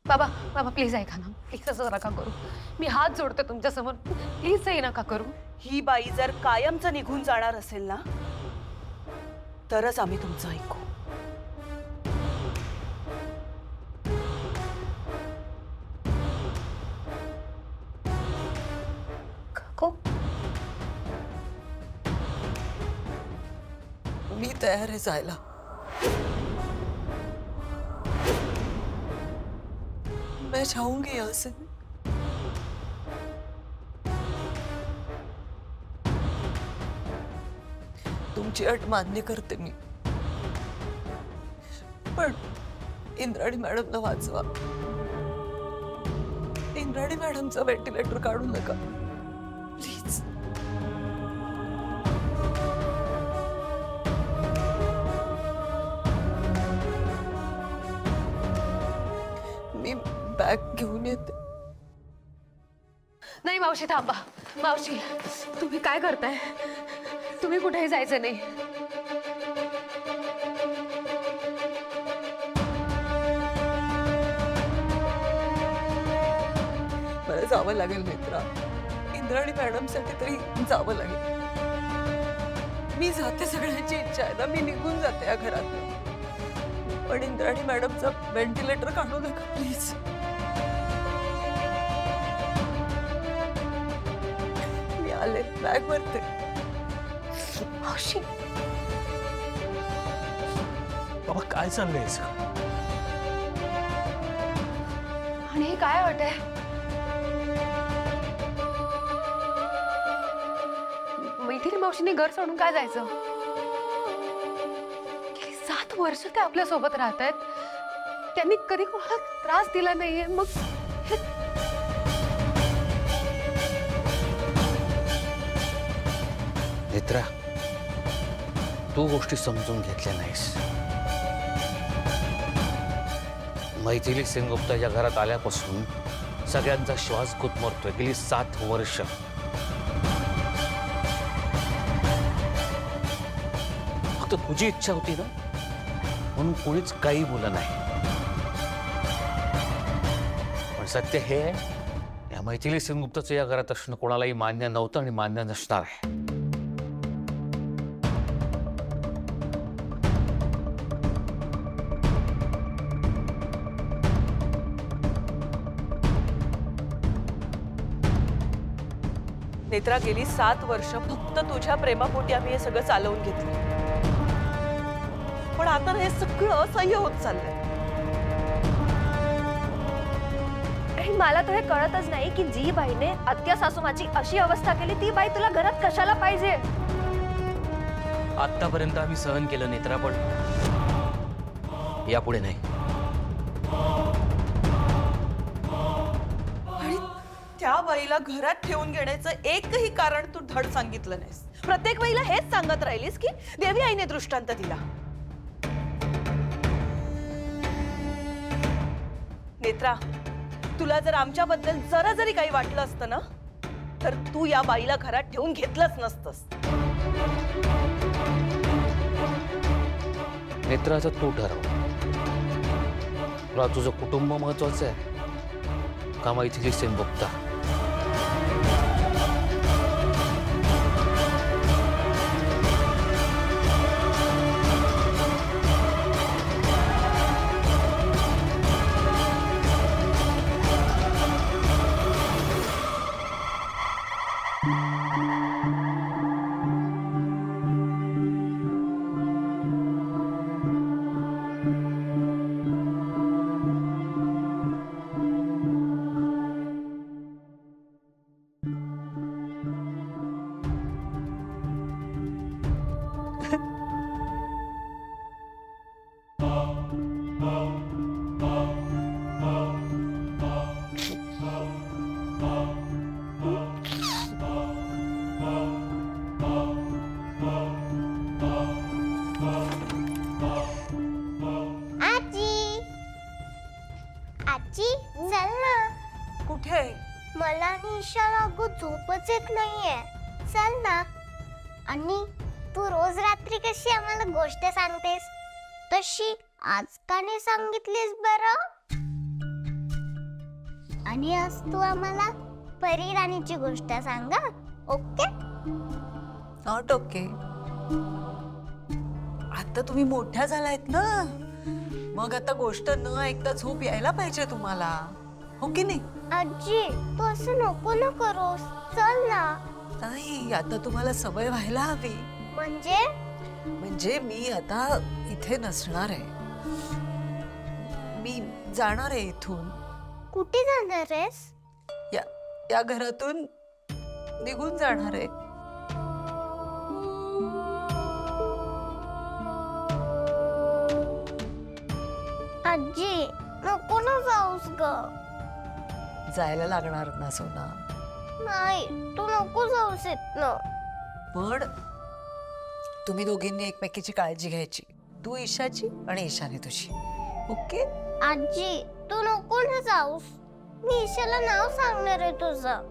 बाबा बाबा प्लीज ऐका ना, प्लीज असं नका करू. मी हात जोडते तुमच्या समोर, प्लीज हे नका करू. ही बाई जर कायमचं निघून जाणार असेल ना तरच आम्ही तुमचं ऐकू. काकू मी तयार आहे जायला. मैं जाऊंगी यहाँ से. तुमची अट मान्य करते मी, पण इंद्राणी मॅडमला वाचवा. इंद्राणी मॅडमचा व्हेंटिलेटर काढू नका प्लीज. मी बॅग घेऊन येते. नाही मावशी थांबा. मावशी तुम्ही काय करताय? तुम्ही कुठेही जायचं नाही. मला जावं लागेल नेत्रा. इंद्राणी मॅडमसाठी तरी जावं लागेल. मी जाते, सगळ्यांची इच्छा आहे ना, मी निघून जाते या घरात. पण इंद्राणी मॅडमचा व्हेंटिलेटर काढू नका प्लीज. मी आले, बॅग भरते. मावशी बाबा काय चाललंय? आणि हे काय अट आहे? मैथिली मावशीने घर सोडून काय जायचं? गेली 7 वर्ष ते आपल्या सोबत राहत आहेत. त्यांनी कधी कोणाला त्रास दिला नाहीये. मग नेत्रा, तू गोष्टी समजून घेतल्या नाहीस. मैथिली सेनगुप्ताच्या घरात आल्यापासून सगळ्यांचा श्वास गुदमरतोय. गेली 7 वर्ष. फक्त तुझी इच्छा होती ना म्हणून कोणीच काही बोललं नाही. पण सत्य हे आहे, या मैथिली सेनगुप्ताचं या घरात असणं कोणालाही मान्य नव्हतं आणि मान्य नसणार आहे. नेत्रा, गेली 7 वर्ष फक्त तुझ्या प्रेमापोटी आम्ही हे सगळं चालवून घेतलं. पण आता हे सगळं असह्य होत चाललंय. आणि मला तर हे कळतच नाही की जी बाईने आत्या सासूमाची अशी अवस्था केली ती बाई तुला घरात कशाला पाहिजे? आतापर्यंत आम्ही सहन केलं नेत्रा, पण यापुढे नाही. आणि त्या बाईला घरात ठेवून घेण्याचं एकही कारण तू धड सांगितलं नाहीस. प्रत्येक बाईला हेच सांगत राहिलीस की देवी आईने दृष्टांत दिला. नेत्रा, तुला जर आमच्याबद्दल जरा जरी काही वाटलं असतं ना तर तू या बाईला घरात ठेवून घेतलंच नसतंस. नेत्राचं तू ठरव. तुला तुझं कुटुंब महत्वाचं आहे का मैथिली सेनगुप्ता? आजी चल ना. कुठे? मला आणि ईशाला अगं झोपच येत नाहीये. चल ना. आणि तू रोज रात्री कशी आम्हाला गोष्ट सांगतेस तशी आज का नाही सांगितलीस बरं? आणि आज तू आम्हाला परी राणीची गोष्ट सांगा. ओके? Not okay. आता तुम्ही मोठ्या झालायत ना, मग आता गोष्ट न ऐकता झोप यायला पाहिजे तुम्हाला, हो की नाही? आजी तू असं नको ना करोस. चल ना. नाही, आता तुम्हाला सवय व्हायला हवी. म्हणजे मी आता इथे नसणार आहे. मी जाणार आहे इथून. कुठे जाणार आहेस? या घरातून निघून जाणार आहे. आजी नको ना जाऊस ग. जायला लागणार ना सोना. नाही तू नको जाऊस इथनं. पण तुम्ही दोघींनी एकमेकीची काळजी घ्यायची. तू ईशाची आणि ईशाने तुझी. ओके? आजी तू नको ना जाऊस. मी ईशाला नाव सांगणार आहे तुझं.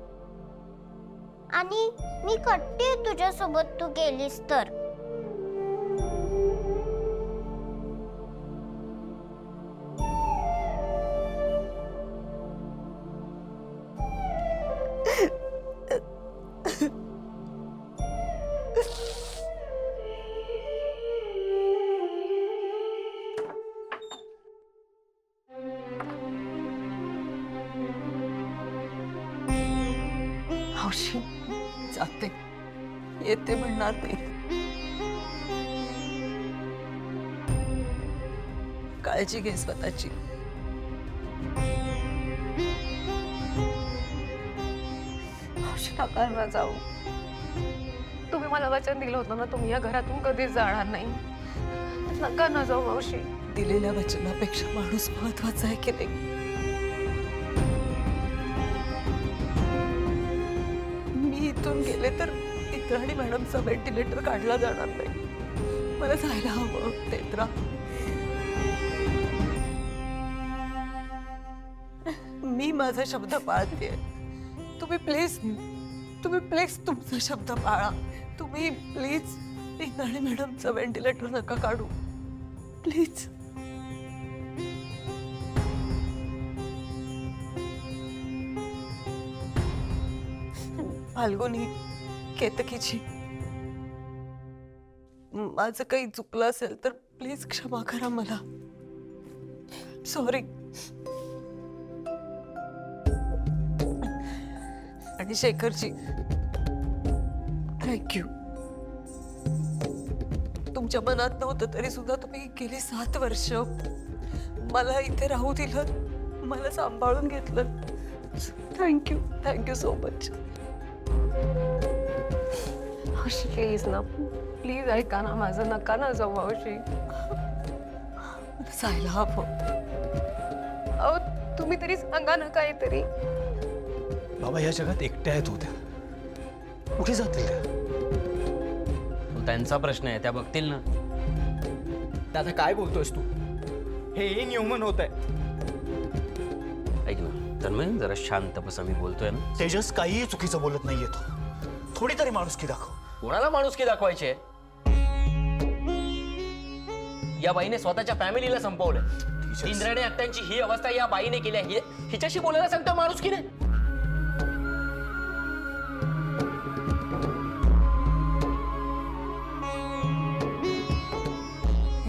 आणि मी कट्टी तुझ्यासोबत तू गेलीस तर. मावशी जाते, येते म्हणणार नाही. काळजी घे स्वतःची. मावशी नका ना जाऊ. तुम्ही मला वचन दिलं होतं ना, तुम्ही या घरातून कधीच जाणार नाही. नका ना जाऊ मावशी. दिलेल्या वचनापेक्षा माणूस महत्वाचा आहे की नाही? मी इथून गेले तर इंद्राणी मॅडमचा व्हेंटिलेटर काढला जाणार नाही. मला जायला हवं नेत्रा. मी माझा शब्द पाळते. तुम्ही प्लीज तुमचा शब्द पाळा. तुम्ही प्लीज इंद्राणी मॅडमचा व्हेंटिलेटर नका काढू. प्लीज. फाल्गुनी, केतकीची, माझं काही चुकलं असेल तर प्लीज क्षमा करा मला. सॉरी. आणि शेखरजी, थँक्यू. तुमच्या मनात नव्हतं तरी सुद्धा तुम्ही गेली 7 वर्ष मला इथे राहू दिलं, मला सांभाळून घेतलं. Thank you so much. मावशी प्लीज ना, प्लीज ऐका ना माझं. नका ना जाऊ मावशी. जायला हवं. अहो तुम्ही तरी सांगा ना काहीतरी. बाबा या जगात एकट्या आहेत होत्या, कुठे जातील त्या? तो त्यांचा प्रश्न आहे, त्या बघतील ना. दादा काय बोलतोयस तू? हे न्यूमन होत आहे. ऐक ना तन्मय, जरा शांत बस. मी बोलतोय ना. तेजस काहीही चुकीचं बोलत नाहीये. तो थोडी तरी माणुसकी दाखव. कोणाला माणुसकी दाखवायची? या बाईने स्वतःच्या फॅमिलीला संपवलंय. इंद्राणी आत्यांची ही अवस्था या बाईने केली आहे. हिच्याशी बोलायला सांगतो माणुसकी नाही.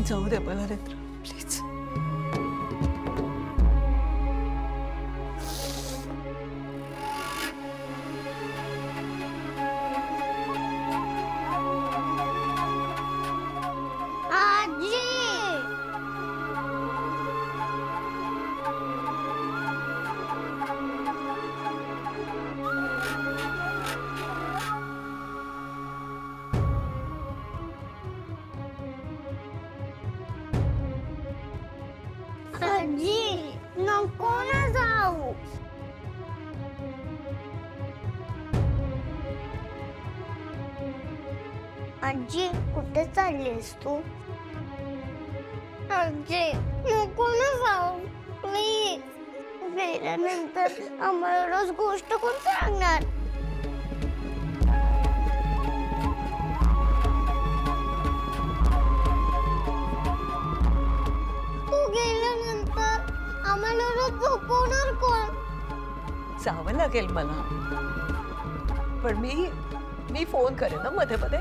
जाऊ दे मला नेत्र, प्लीज. आजी आजी नको ना जाऊ. आजी कुठे चाललीस तू? आजी नको ना जाऊ प्लीज. गेल्यानंतर आम्हाला रोज गोष्ट कोण सांगणार? तू गेल्यानंतर आम्हाला रोज झोपवणार कोण? जावं लागेल मला, पण मी फोन करेन ना मध्ये मध्ये,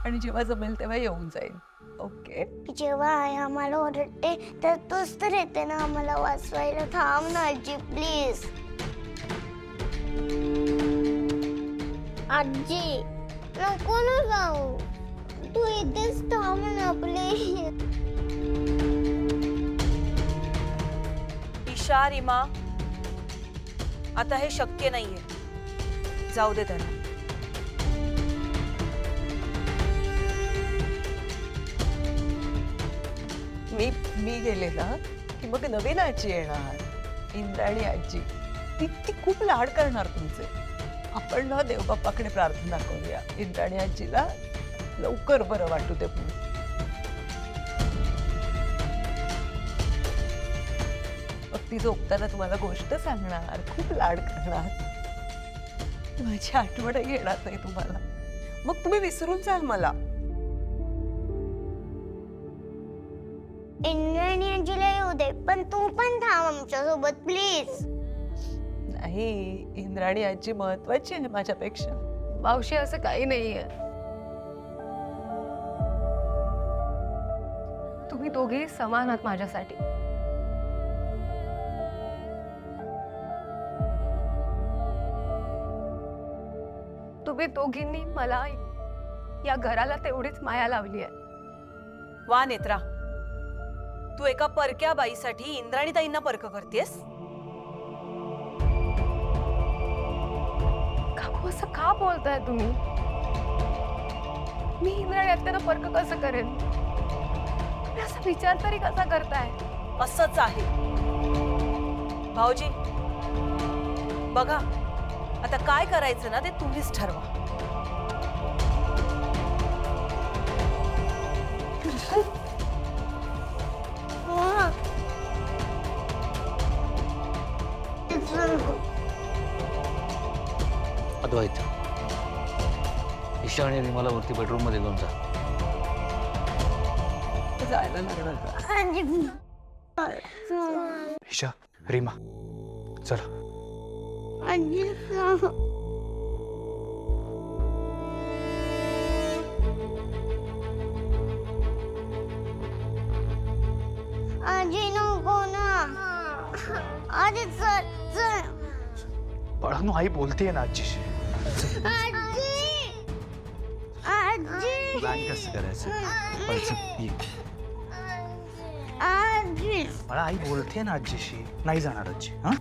आणि जेव्हा जमेल तेव्हा येऊन जाईल. ओके? जेव्हा आई आम्हाला ओरडते तर तूच तर येते ना आम्हाला वाचवायला. थांब ना आजी प्लीज. आजी नको ना जाऊ, तू इथेच थांब ना प्लीज. ईशा, रीमा, आता हे शक्य नाहीये. जाऊ दे त्यांना. मी गेले ना की मग नवीन आजी येणार, इंद्राणी आजी. ती खूप लाड करणार तुमचे. आपण ना देवबाप्पाकडे प्रार्थना करूया इंद्राणी आजीला लवकर बरं वाटू दे म्हणून. मग ती झोपताना तुम्हाला गोष्ट सांगणार, खूप लाड करणार. माझी आठवण येणार नाही तुम्हाला, मग तुम्ही विसरून जाल मला. इंद्राणी आजीला येऊ दे, पण तू पण थांब आमच्या सोबत प्लीज. नाही, इंद्राणी आजी महत्वाची आहे माझ्यापेक्षा. मावशी असं काही नाहीये. तुम्ही दोघेही समान आहात माझ्यासाठी. तुम्ही दोघींनी मला या घराला तेवढीच माया लावली आहे. वा नेत्रा, तू एका परक्या बाईसाठी इंद्राणीताईंना परक करतेस. काकू असं का बोलताय तुम्ही? मी इंद्राणी आत्याला परक कसं करेन? तुम्ही असा विचार तरी कसा करताय? असंच आहे. भाऊजी बघा, आता काय करायचं ना ते तुम्हीच ठरवा. अद्वैत, ईशा आणि रीमाला वरती बेडरूम मध्ये घेऊन जा. जायला लागणार का? ईशा, रीमा, चला. आजी नको ना. आजी चल चल. बाळांनो, आई बोलतेय ना आजीशी. आजी आजी प्लॅन कसं करायचं? आजी. बाळा, आई बोलते ना आजीशी. नाही जाणार आजी. हा,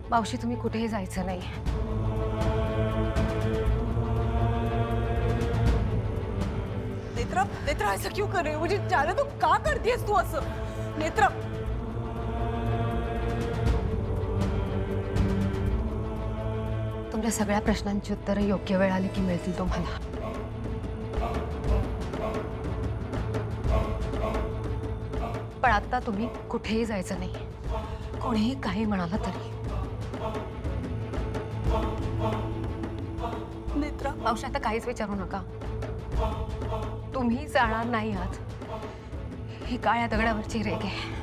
मावशी तुम्ही कुठेही जायचं नाही. नेत्रा, नेत्रा ऐसा क्यों कर रही हो? मुझे जाने दो. का करतीयस तू असं? नेत्रा, तुमच्या सगळ्या प्रश्नांची उत्तरं योग्य वेळ आली की मिळतील तुम्हाला. पण आता तुम्ही कुठेही जायचं नाही. कोणीही काही म्हणालं तरी. नेत्रा, मावशी आता काहीच विचारू नका. तुम्ही जाणार नाही आहात ही काळ्या दगडावरची रेघ आहे.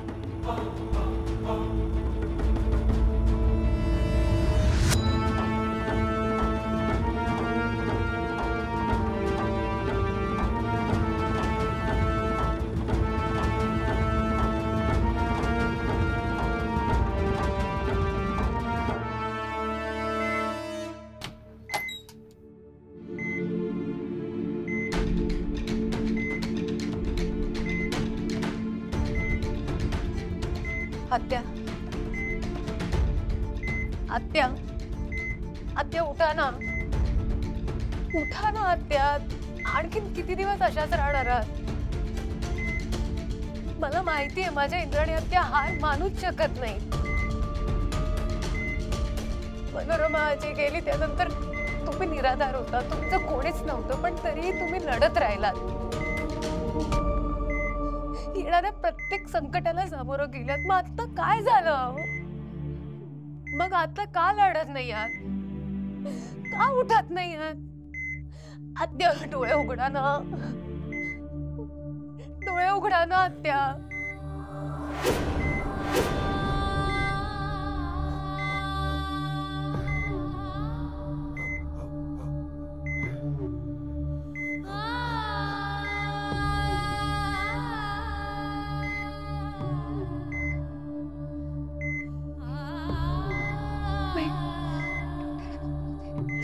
आत्या, आत्या, आत्या उठा ना. उठा ना आत्या. आणखीन किती दिवस अशाच राहणार आहात? मला माहिती आहे माझ्या इंद्राणी आत्या हार मानूच शकत नाही. मनोरमा आजी गेली त्यानंतर तुम्ही निराधार होता. तुमचं कोणीच नव्हतं, पण तरीही तुम्ही लढत राहिलात. येणाऱ्या प्रत्येक संकटाला सामोरं गेल्यात. मग आता काय झालं? मग आता का लढत नाही आहात? का उठत नाही आहात? आत्या डोळे उघडा ना. डोळे उघडा ना आत्या.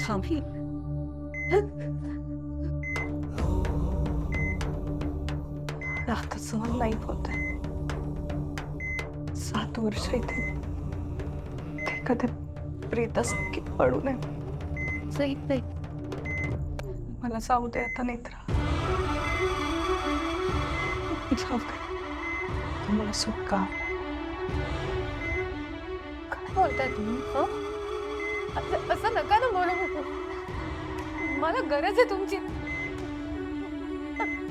स्वामी आता सहन नाही होत आहे. 7 वर्ष इथे ते कधी प्रेतासारखी पडू नये. जाईत नाही. मला जाऊ दे आता नेत्रा. जाऊ दे. मला सुटका. काय बोलताय तुम्ही? हं? असं नका ना म्हणू. मला गरज आहे तुमची.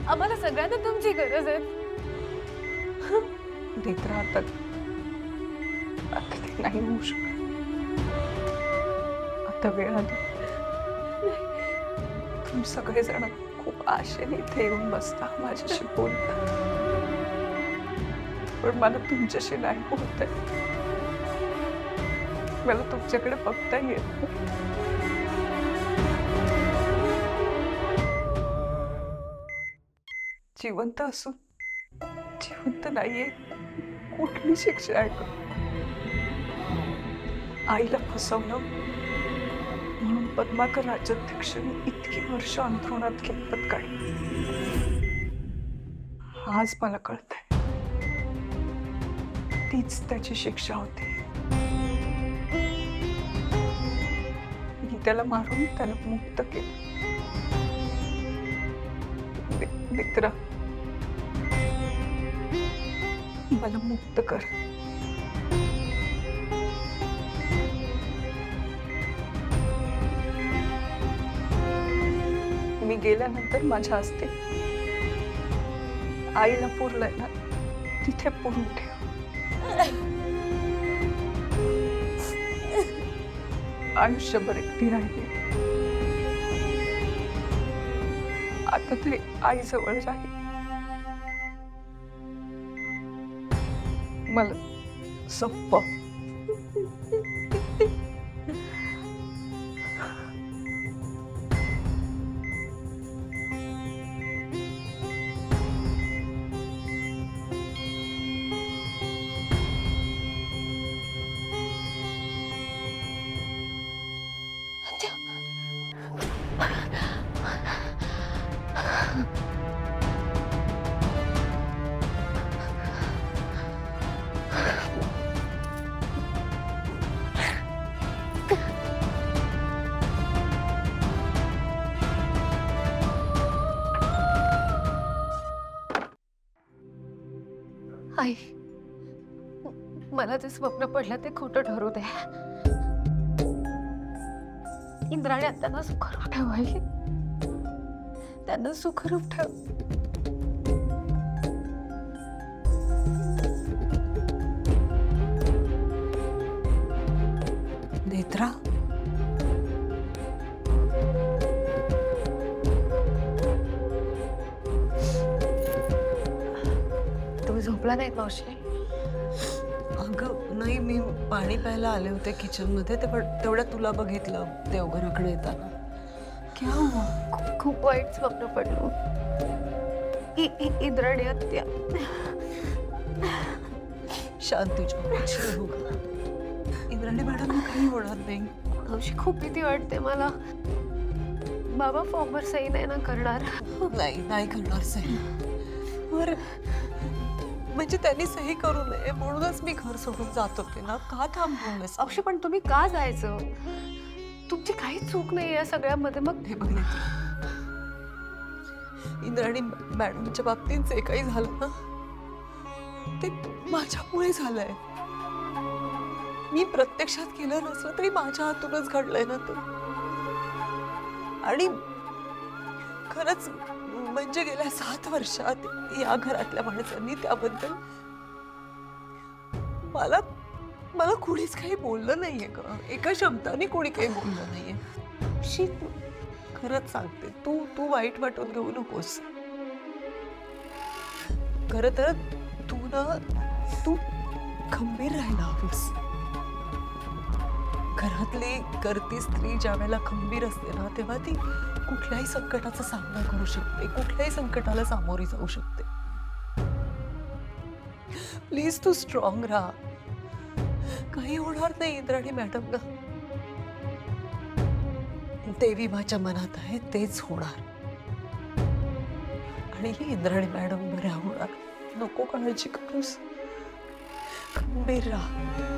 आम्हाला सगळ्यांना तुमची गरज आहे. नेत्रा आता ते नाही होऊ शकत. आता वेळ आली. तुम्ही सगळेजण खूप आशेने इथे येऊन बसता, माझ्याशी बोलता, पण मला तुमच्याशी नाही होत आहे. मला तुमच्याकडे बघता येत नाही. जिवंत असून जिवंत नाहीये कुठली शिक्षा आहे का? आईला फसवलं म्हणून पद्माकर राज्याध्यक्षांनी इतकी वर्ष अंथरुणात किंमत काढली. आज मला कळतंय तीच त्याची शिक्षा होती. मी त्याला मारून त्याला मुक्त केलं. मित्रा, मला मुक्त कर. मी गेल्यानंतर माझ्या हस्ते आईला पुरलंय ना, तिथे पुरून ठेव. आयुष्यभर एकटी राहिली. आता तरी आई जवळ राहील. मला सोप्प. आई, मला जे स्वप्न पडलं ते खोटं ठरू दे. इंद्राणी त्यांना सुखरूप ठेव. आई, त्यांना सुखरूप ठेव. नेत्रा, तुम्ही झोपला नाहीत मावशी? अगं नाही, मी पाणी प्यायला आले होते किचन मध्ये, ते पण तेवढ्यात तुला बघितलं देवघराकडे येताना. क्या हुआ? खूप वाईट स्वप्न पडलो. इंद्राणी आत्या. शांती होगा. इंद्राणी मॅडम काही होणार नाही. मावशी, खूप भीती वाटते मला. बाबा फॉर्मवर सही नाही ना करणार? नाही करणार सही. म्हणजे त्यांनी सही करू नये म्हणूनच मी घर सोडून जात होते ना. का थांबवलंस? मावशी, पण तुम्ही का जायचं? तुमची काही चूक नाही या सगळ्यामध्ये. मग हे बघ इंद्राणी मॅडमच्या बाबतीत जे काही झालं ना, ते माझ्यामुळे झालंय. मी प्रत्यक्षात केलं नसलं तरी माझ्या हातूनच घडलंय ना ते. आणि खरंच म्हणजे गेल्या 7 वर्षात या घरातल्या माणसांनी त्याबद्दल मला कोणीच काही बोललं नाहीये का? एका शब्दाने कोणी काही बोललं नाहीये. खरंच सांगते, तू वाईट वाटून घेऊ नकोस. खरं तर तू खंबीर राहायला हवीस. घरातली करती स्त्री ज्या वेळेला खंबीर असते ना तेव्हा ती कुठल्याही संकटाचा सामना करू शकते, कुठल्याही संकटाला सामोरी जाऊ शकते. प्लीज तू स्ट्रॉंग राहा. काही होणार नाही इंद्राणी मॅडम ग. देवी माझ्या मनात आहे तेच होणार. आणि ही इंद्राणी मॅडम बऱ्या होणार. नको काळजी करूस. खंबीर राहा.